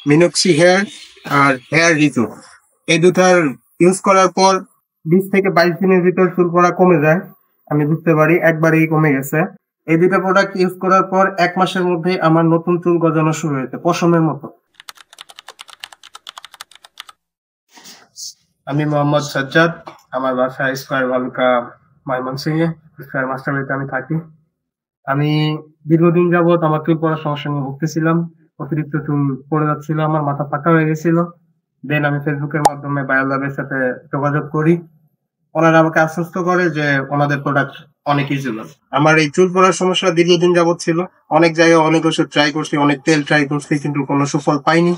মিনক্সি hair আর hair রিজু, এই দুটার ইউজ করার পর 20 থেকে 22 দিনের ভিতর চুল পড়া কমে যায়। আমি বুঝতে পারি একবারেই কমে গেছে। এই দুটা প্রোডাক্ট ইউজ করার পর 1 মাসের মধ্যে আমার নতুন চুল গজানো শুরু হয়েছে পশমের মতো। আমি মোহাম্মদ সাজ্জাদ, আমার বাসা স্কয়ার বালুকা ময়মনসিংহে, স্কয়ার মাস্টার বাড়িতে আমি থাকি। আমি দীর্ঘদিন যাবত আমার চুল পড়ার সমস্যা নিয়ে ভুগতেছিলাম। অতিরিক্ত চুল পড়ে যাচ্ছিল, আমার মাথা ফাঁকা হয়ে গেছিল। দেন আমি ফেসবুকের মাধ্যমে বায়োল্যাবের সাথে যোগাযোগ করি। ওনারা আমাকে আশ্বস্ত করে যে ওনাদের প্রোডাক্ট অনেক ইউজেবল। আমার এই চুল পড়ার সমস্যা দীর্ঘদিন যাবত ছিল। অনেক জায়গায় অনেক ওষুধ ট্রাই করছি, অনেক তেল ট্রাই করছি, কিন্তু কোনো সুফল পাইনি।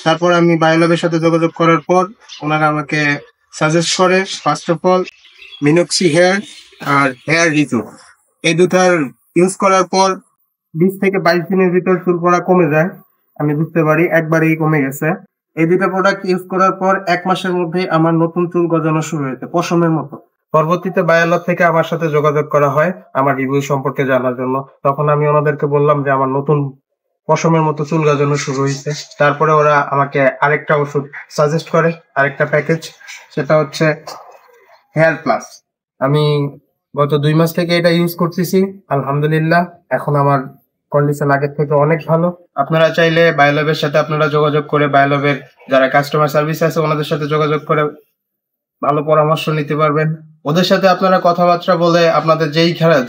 তারপর আমি বায়োল্যাবের সাথে যোগাযোগ করার পর ওনারা আমাকে সাজেস্ট করে ফার্স্ট অফ অল মিনক্সি হেয়ার আর হেয়ার রিজু, এই দুটার ইউজ করার পর 20 থেকে 22 দিনের ভিতর চুল পড়া কমে যায়। আমি বুঝতে পারি একবারেই কমে গেছে। এই দুটা প্রোডাক্ট ইউজ করার পর 1 মাসের মধ্যে আমার নতুন চুল গজানো শুরু হয়েছে পশমের মতো। পরবর্তীতে বায়োলব থেকে আমার সাথে যোগাযোগ করা হয় আমার রিভিউ সম্পর্কে জানার জন্য। তখন আমি ওনাদেরকে বললাম যে আমার নতুন পশমের মতো চুল গজানো শুরু হয়েছে। তারপরে ওরা আমাকে আরেকটা ওষুধ সাজেস্ট করে, আরেকটা প্যাকেজ, সেটা হচ্ছে হেয়ার প্লাস। আমি গত 2 মাস থেকে এটা ইউজ করতেছি, আলহামদুলিল্লাহ এখন আমার কন্ডিশন আগের থেকে অনেক ভালো। আপনারা চাইলে বায়োলবের সাথে আপনারা যোগাযোগ করে, বায়োলবের যারা কাস্টমার সার্ভিস আছে ওনাদের সাথে যোগাযোগ করে ভালো পরামর্শ নিতে পারবেন। ওদের সাথে আপনারা কথাবার্তা বলে আপনাদের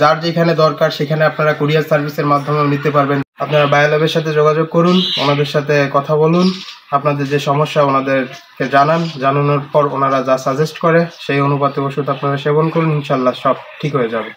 যার যেখানে দরকার সেখানে আপনারা কুরিয়ার সার্ভিসের মাধ্যমে নিতে পারবেন। আপনারা বায়োল্যাবের সাথে যোগাযোগ করুন, ওনাদের সাথে কথা বলুন, আপনাদের যে সমস্যা ওনাদেরকে জানানোর পর ওনারা যা সাজেস্ট করে সেই অনুপাতে ওষুধ আপনারা সেবন করুন, ইনশাল্লাহ সব ঠিক হয়ে যাবে।